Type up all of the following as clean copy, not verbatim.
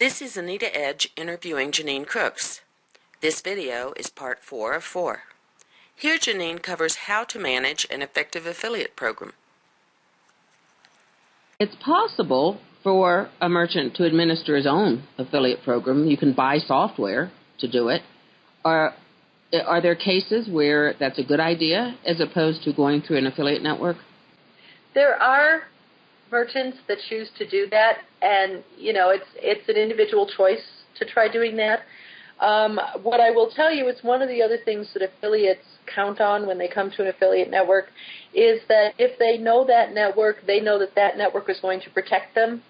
This is Anita Edge interviewing Jeannine Crooks. This video is part 4 of 4. Here Jeannine covers how to manage an effective affiliate program. It's possible for a merchant to administer his own affiliate program. You can buy software to do it. Are there cases where that's a good idea as opposed to going through an affiliate network? There are merchants that choose to do that, and it's an individual choice to try doing that. What I will tell you is one of the other things that affiliates count on when they come to an affiliate network is that if they know that network, they know that that network is going to protect them.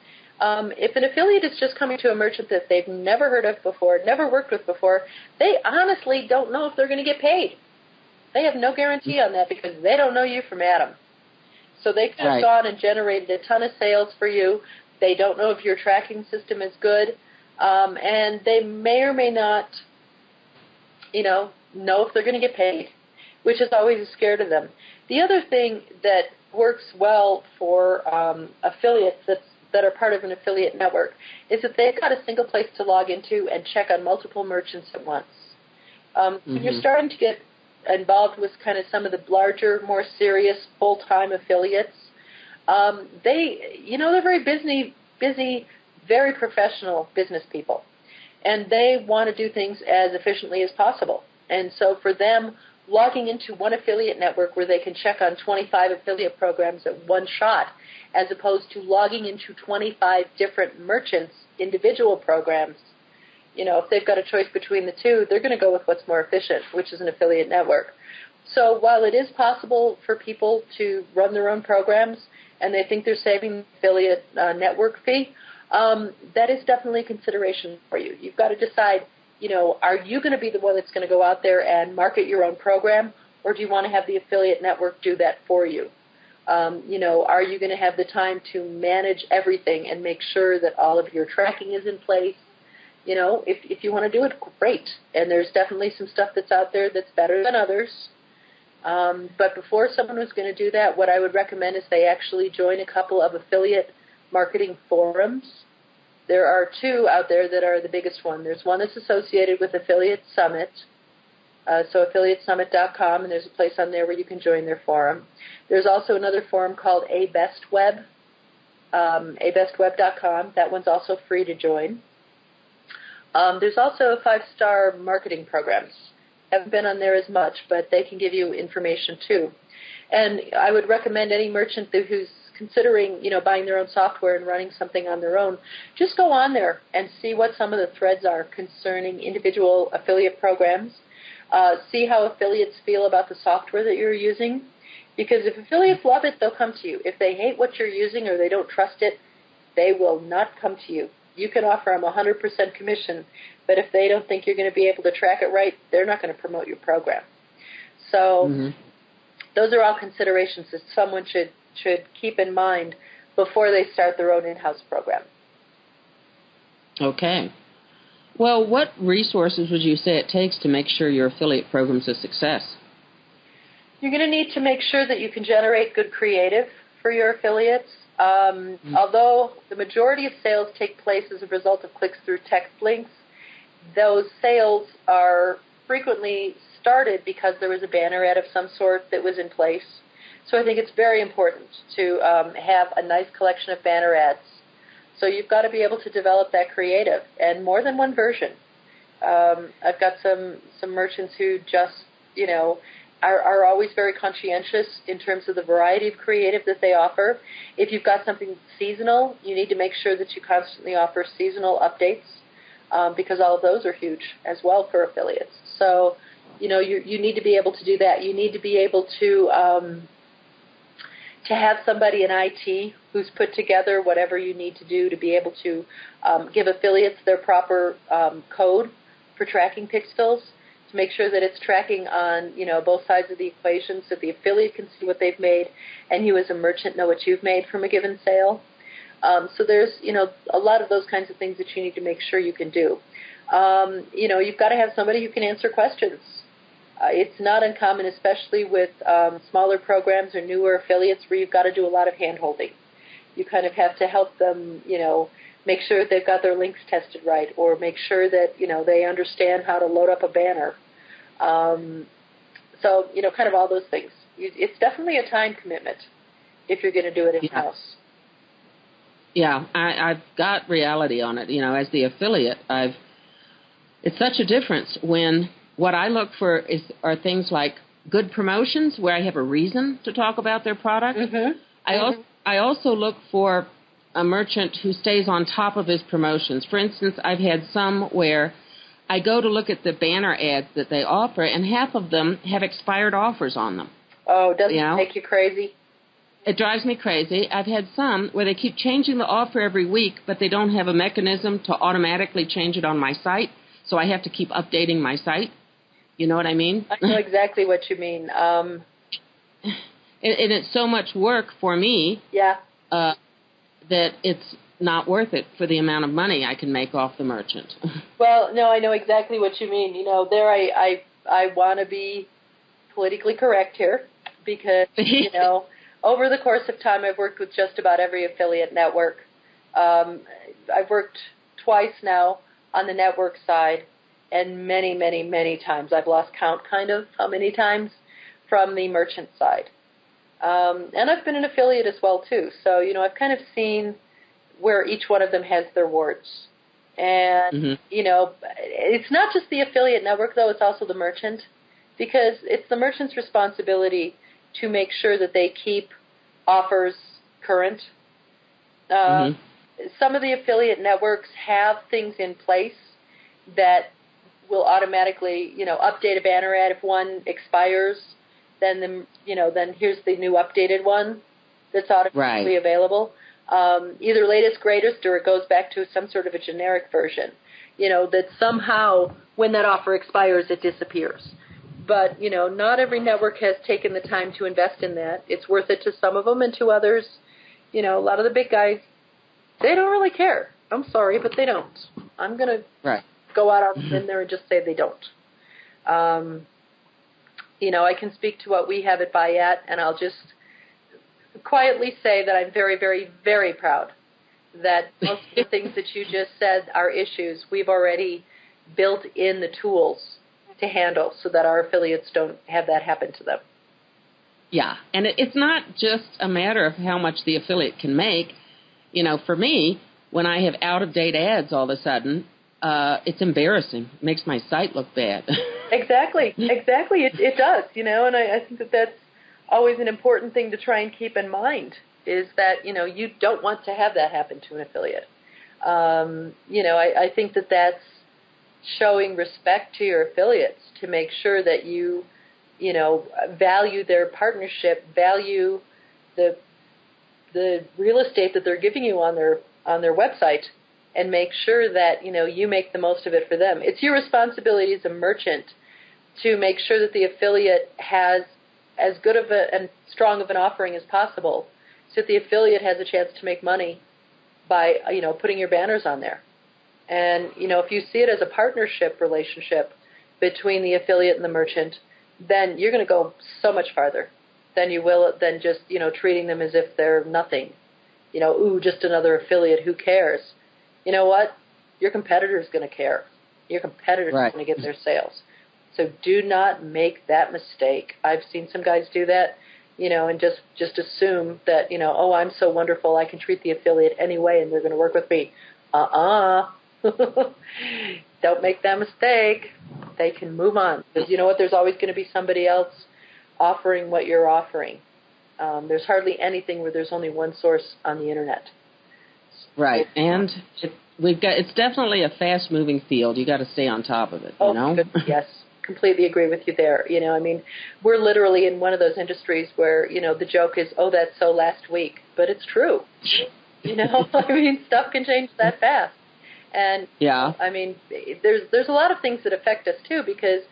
If an affiliate is just coming to a merchant that they've never heard of before, never worked with before, they honestly don't know if they're going to get paid. They have no guarantee on that because they don't know you from Adam. So they could have gone and generated a ton of sales for you. They don't know if your tracking system is good, and they may or may not, know if they're going to get paid, which is always a scare to them. The other thing that works well for affiliates that are part of an affiliate network is that they've got a single place to log into and check on multiple merchants at once. When you're starting to get involved with kind of some of the larger, more serious, full-time affiliates, they're very busy, very professional business people, and they want to do things as efficiently as possible. And so for them, logging into one affiliate network where they can check on 25 affiliate programs at one shot, as opposed to logging into 25 different merchants' individual programs, if they've got a choice between the two, they're going to go with what's more efficient, which is an affiliate network. So while it is possible for people to run their own programs and they think they're saving the affiliate network fee, that is definitely a consideration for you. You've got to decide, are you going to be the one that's going to go out there and market your own program, or do you want to have the affiliate network do that for you? Are you going to have the time to manage everything and make sure that all of your tracking is in place? If you want to do it, great. And there's definitely some stuff that's out there that's better than others. But before someone was going to do that, what I would recommend is they actually join a couple of affiliate marketing forums. There are two out there that are the biggest one. There's one that's associated with Affiliate Summit, so affiliatesummit.com, and there's a place on there where you can join their forum. There's also another forum called abestweb, abestweb.com. That one's also free to join. There's also 5-star marketing programs. Haven't been on there as much, but they can give you information too. And I would recommend any merchant who's considering, buying their own software and running something on their own, just go on there and see what some of the threads are concerning individual affiliate programs. See how affiliates feel about the software that you're using. Because if affiliates love it, they'll come to you. If they hate what you're using or they don't trust it, they will not come to you. You can offer them 100% commission, but if they don't think you're going to be able to track it right, they're not going to promote your program. So those are all considerations that someone should keep in mind before they start their own in-house program. Okay. Well, what resources would you say it takes to make sure your affiliate program's a success? You're going to need to make sure that you can generate good creative for your affiliates. Although the majority of sales take place as a result of clicks through text links, those sales are frequently started because there was a banner ad of some sort that was in place. So I think it's very important to have a nice collection of banner ads. So you've got to be able to develop that creative, and more than one version. I've got some merchants who just, are always very conscientious in terms of the variety of creative that they offer. If you've got something seasonal, you need to make sure that you constantly offer seasonal updates because all of those are huge as well for affiliates. So, you need to be able to do that. You need to be able to have somebody in IT who's put together whatever you need to do to be able to give affiliates their proper code for tracking pixels, to make sure that it's tracking on, both sides of the equation so the affiliate can see what they've made and you as a merchant know what you've made from a given sale. So there's, a lot of those kinds of things that you need to make sure you can do. You've got to have somebody who can answer questions. It's not uncommon, especially with smaller programs or newer affiliates, where you've got to do a lot of hand-holding. You kind of have to help them, make sure that they've got their links tested right, or make sure that, they understand how to load up a banner. So, kind of all those things. It's definitely a time commitment if you're going to do it in-house. Yeah, I've got reality on it. As the affiliate, it's such a difference when what I look for are things like good promotions where I have a reason to talk about their product. Mm-hmm. I also look for a merchant who stays on top of his promotions. For instance, I've had some where I go to look at the banner ads that they offer, and half of them have expired offers on them. Oh, doesn't it make you crazy? It drives me crazy. I've had some where they keep changing the offer every week, but they don't have a mechanism to automatically change it on my site, so I have to keep updating my site. You know what I mean? I know exactly what you mean. And it's so much work for me that it's not worth it for the amount of money I can make off the merchant. Well, no, I know exactly what you mean. There I want to be politically correct here because, over the course of time, I've worked with just about every affiliate network. I've worked twice now on the network side, and many, many, many times. I've lost count, kind of, how many times, from the merchant side. And I've been an affiliate as well, too. So, I've kind of seen where each one of them has their warts. And, it's not just the affiliate network, though. It's also the merchant, because it's the merchant's responsibility to make sure that they keep offers current. Some of the affiliate networks have things in place that will automatically, update a banner ad if one expires. Then here's the new updated one that's automatically available. Either latest, greatest, or it goes back to some sort of a generic version. That somehow when that offer expires, it disappears. But, not every network has taken the time to invest in that. It's worth it to some of them, and to others, a lot of the big guys, they don't really care. I'm sorry, but they don't. I'm going to go out in there and just say they don't. I can speak to what we have at Bayat, and I'll just quietly say that I'm very, very, very proud that most of the things that you just said are issues we've already built in the tools to handle so that our affiliates don't have that happen to them. Yeah, and it's not just a matter of how much the affiliate can make. For me, when I have out-of-date ads all of a sudden, it's embarrassing. It makes my site look bad. Exactly. It does, and I think that's always an important thing to try and keep in mind is that, you don't want to have that happen to an affiliate. I think that that's showing respect to your affiliates to make sure that you value their partnership, value the real estate that they're giving you on their website, and make sure that you make the most of it for them. It's your responsibility as a merchant to make sure that the affiliate has as good of and strong of an offering as possible, so that the affiliate has a chance to make money by putting your banners on there. And if you see it as a partnership relationship between the affiliate and the merchant, then you're going to go so much farther than you will than just treating them as if they're nothing. Just another affiliate. Who cares? You know what? Your competitor is going to care. Your competitor is going to get their sales. So do not make that mistake. I've seen some guys do that, and just assume that, I'm so wonderful, I can treat the affiliate anyway, and they're going to work with me. Don't make that mistake. They can move on. Because you know what? There's always going to be somebody else offering what you're offering. There's hardly anything where there's only one source on the Internet. Right, and it's definitely a fast-moving field. You got to stay on top of it. Good. Yes, completely agree with you there. We're literally in one of those industries where the joke is, "Oh, that's so last week," but it's true. Stuff can change that fast, and there's a lot of things that affect us too because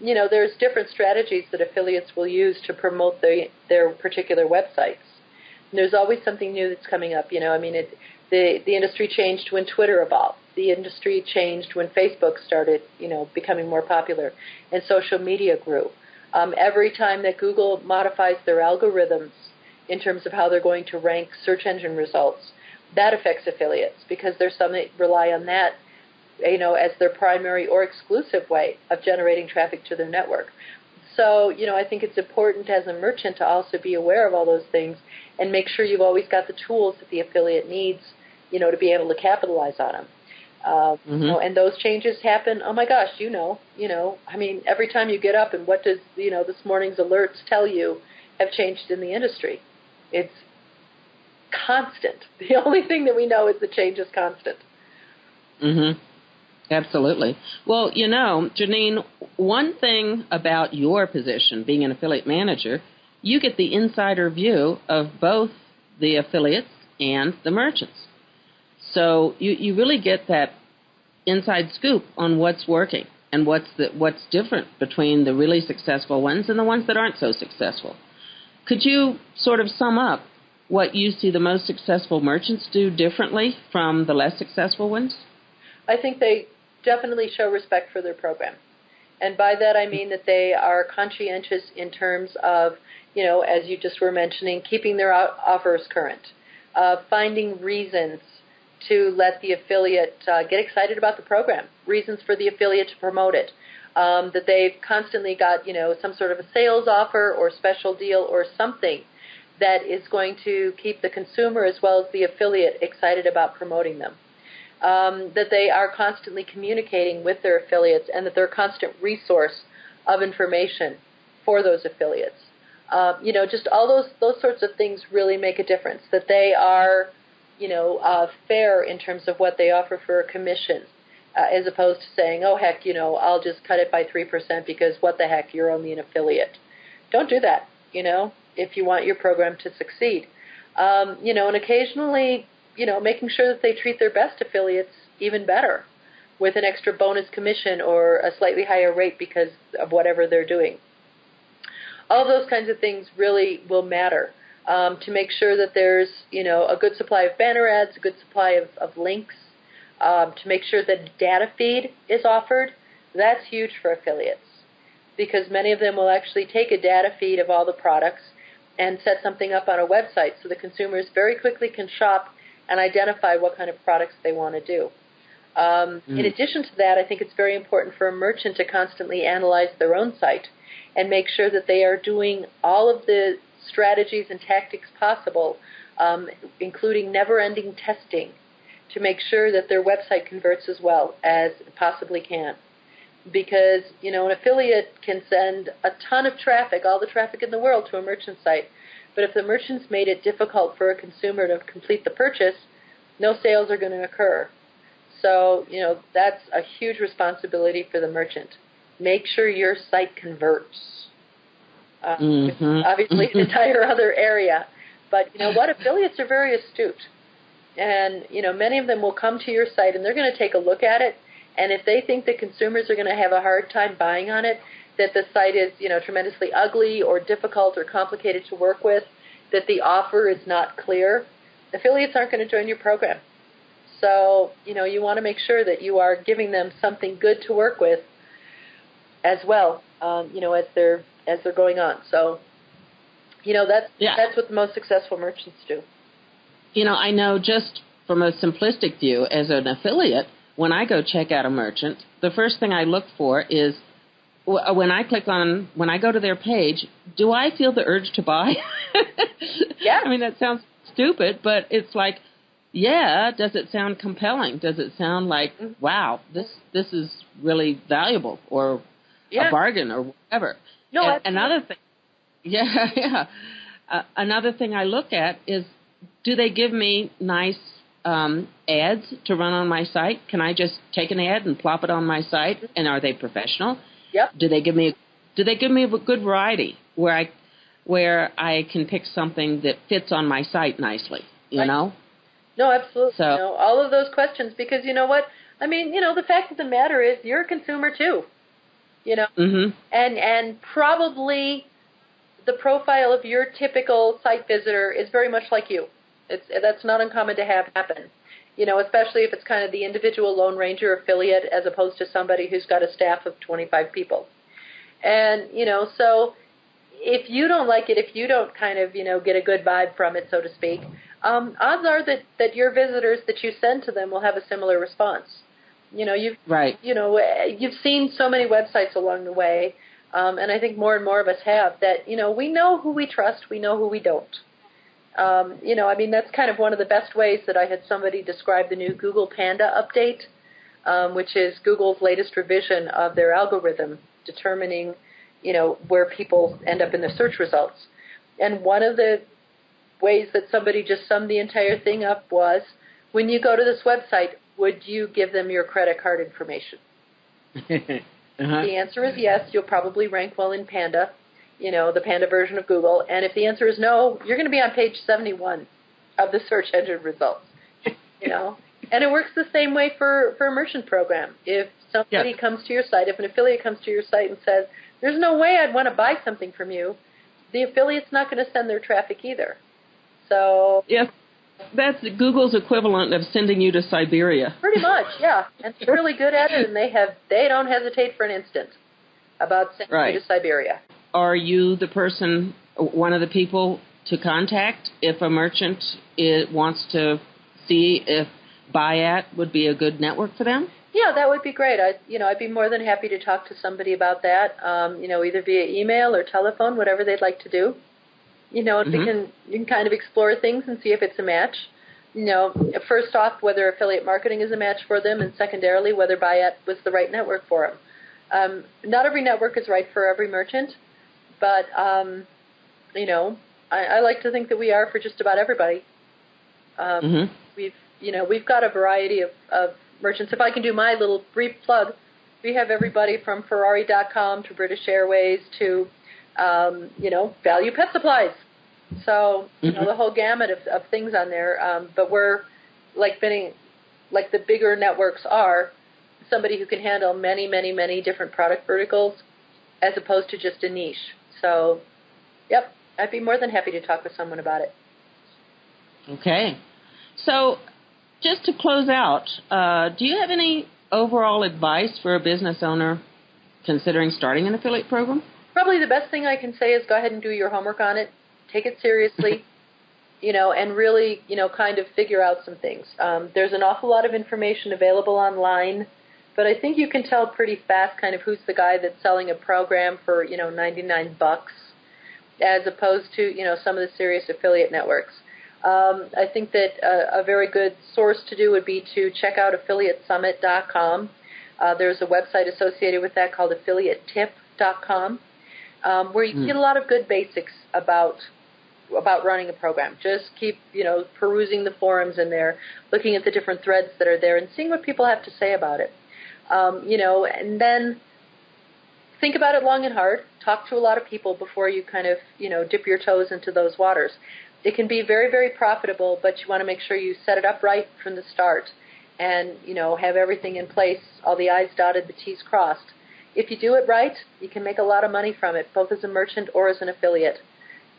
there's different strategies that affiliates will use to promote their particular websites. And there's always something new that's coming up. The industry changed when Twitter evolved. The industry changed when Facebook started, becoming more popular, and social media grew. Every time that Google modifies their algorithms in terms of how they're going to rank search engine results, that affects affiliates because there's some that rely on that, as their primary or exclusive way of generating traffic to their network. So, I think it's important as a merchant to also be aware of all those things and make sure you've always got the tools that the affiliate needs, to be able to capitalize on them. And those changes happen. Oh my gosh, every time you get up, and what does this morning's alerts tell you have changed in the industry? It's constant. The only thing that we know is the change is constant. Absolutely. Well, Jeannine, one thing about your position, being an affiliate manager, you get the insider view of both the affiliates and the merchants. So you really get that inside scoop on what's working and what's different between the really successful ones and the ones that aren't so successful. Could you sort of sum up what you see the most successful merchants do differently from the less successful ones? I think they definitely show respect for their program. And by that I mean that they are conscientious in terms of, as you just were mentioning, keeping their offers current, finding reasons to let the affiliate get excited about the program, reasons for the affiliate to promote it, that they've constantly got, some sort of a sales offer or special deal or something that is going to keep the consumer as well as the affiliate excited about promoting them. That they are constantly communicating with their affiliates and that they're a constant resource of information for those affiliates. Just all those sorts of things really make a difference, that they are, fair in terms of what they offer for a commission, as opposed to saying, oh, heck, I'll just cut it by 3% because what the heck, you're only an affiliate. Don't do that, if you want your program to succeed. And occasionally, making sure that they treat their best affiliates even better with an extra bonus commission or a slightly higher rate because of whatever they're doing. All of those kinds of things really will matter to make sure that there's, a good supply of banner ads, a good supply of links, to make sure that data feed is offered. That's huge for affiliates because many of them will actually take a data feed of all the products and set something up on a website so the consumers very quickly can shop and identify what kind of products they want to do. In addition to that, I think it's very important for a merchant to constantly analyze their own site and make sure that they are doing all of the strategies and tactics possible, including never-ending testing, to make sure that their website converts as well as it possibly can. Because, an affiliate can send a ton of traffic, all the traffic in the world, to a merchant site. But if the merchant's made it difficult for a consumer to complete the purchase, no sales are going to occur. So, that's a huge responsibility for the merchant. Make sure your site converts. Obviously, an entire other area. But affiliates are very astute. And, many of them will come to your site and they're going to take a look at it. And if they think that consumers are going to have a hard time buying on it, that the site is, tremendously ugly or difficult or complicated to work with, that the offer is not clear, affiliates aren't going to join your program. So, you want to make sure that you are giving them something good to work with as well, as they're going on. So, that's what the most successful merchants do. I know just from a simplistic view, as an affiliate, when I go check out a merchant, the first thing I look for is when I go to their page, do I feel the urge to buy? Yeah. I mean, that sounds stupid, but it's like, yeah, does it sound compelling? Does it sound like, wow, this is really valuable or a bargain or whatever? No, another thing, another thing I look at is, do they give me nice ads to run on my site? Can I just take an ad and plop it on my site? And are they professional? Yep. Do they give me a good variety where I can pick something that fits on my site nicely? You know? No, absolutely. So, all of those questions, because you know what? I mean, the fact of the matter is you're a consumer too. And probably the profile of your typical site visitor is very much like you. That's not uncommon to have happen. Especially if it's kind of the individual Lone Ranger affiliate as opposed to somebody who's got a staff of 25 people. And, so if you don't like it, if you don't kind of, get a good vibe from it, so to speak, odds are that your visitors that you send to them will have a similar response. Right. You've seen so many websites along the way, and I think more and more of us have that. We know who we trust, we know who we don't. That's kind of one of the best ways that I had somebody describe the new Google Panda update, which is Google's latest revision of their algorithm determining, where people end up in the search results. And one of the ways that somebody just summed the entire thing up was, when you go to this website, would you give them your credit card information? The answer is yes. You'll probably rank well in Panda, the Panda version of Google. And if the answer is no, you're going to be on page 71 of the search engine results, And it works the same way for a merchant program. If somebody comes to your site, if an affiliate comes to your site and says, there's no way I'd want to buy something from you, the affiliate's not going to send their traffic either. So yes, that's Google's equivalent of sending you to Siberia. Pretty much, yeah. And they're really good at it, and they don't hesitate for an instant about sending you to Siberia. Are you the person, one of the people to contact if a merchant wants to see if Buy-At would be a good network for them? Yeah, that would be great. I'd be more than happy to talk to somebody about that. Either via email or telephone, whatever they'd like to do. You can kind of explore things and see if it's a match. First off, whether affiliate marketing is a match for them, and secondarily, whether Buy-At was the right network for them. Not every network is right for every merchant, but I like to think that we are for just about everybody. We've got a variety of merchants. If I can do my little brief plug, we have everybody from Ferrari.com to British Airways to Value Pet Supplies. So, the whole gamut of things on there. But we're like the bigger networks are, somebody who can handle many, many, many different product verticals as opposed to just a niche. So, yep, I'd be more than happy to talk with someone about it. Okay. So, just to close out, do you have any overall advice for a business owner considering starting an affiliate program? Probably the best thing I can say is go ahead and do your homework on it. Take it seriously, and really, kind of figure out some things. There's an awful lot of information available online, but I think you can tell pretty fast kind of who's the guy that's selling a program for, $99 as opposed to, some of the serious affiliate networks. I think that a very good source to do would be to check out affiliatesummit.com. There's a website associated with that called affiliatetip.com. Where you can get a lot of good basics about running a program. Just keep, perusing the forums in there, looking at the different threads that are there and seeing what people have to say about it. And then think about it long and hard. Talk to a lot of people before you kind of, dip your toes into those waters. It can be very, very profitable, but you want to make sure you set it up right from the start and, have everything in place, all the I's dotted, the T's crossed. If you do it right, you can make a lot of money from it, both as a merchant or as an affiliate.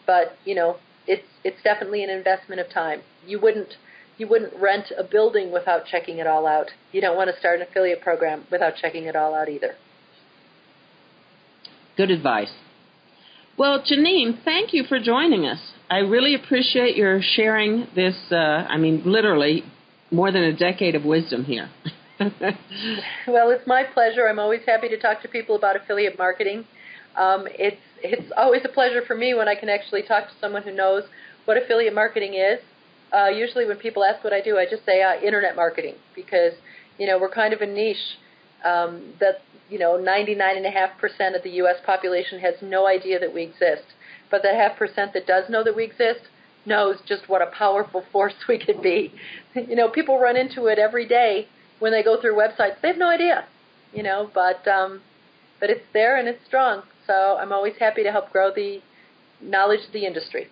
But, it's definitely an investment of time. You wouldn't rent a building without checking it all out. You don't want to start an affiliate program without checking it all out either. Good advice. Well, Jeannine, thank you for joining us. I really appreciate your sharing this, literally more than a decade of wisdom here. Well, it's my pleasure. I'm always happy to talk to people about affiliate marketing. It's always a pleasure for me when I can actually talk to someone who knows what affiliate marketing is. Usually when people ask what I do, I just say internet marketing because, we're kind of a niche that, 99.5% of the U.S. population has no idea that we exist. But that 0.5% that does know that we exist knows just what a powerful force we could be. People run into it every day when they go through websites. They have no idea, but it's there and it's strong. So I'm always happy to help grow the knowledge of the industry.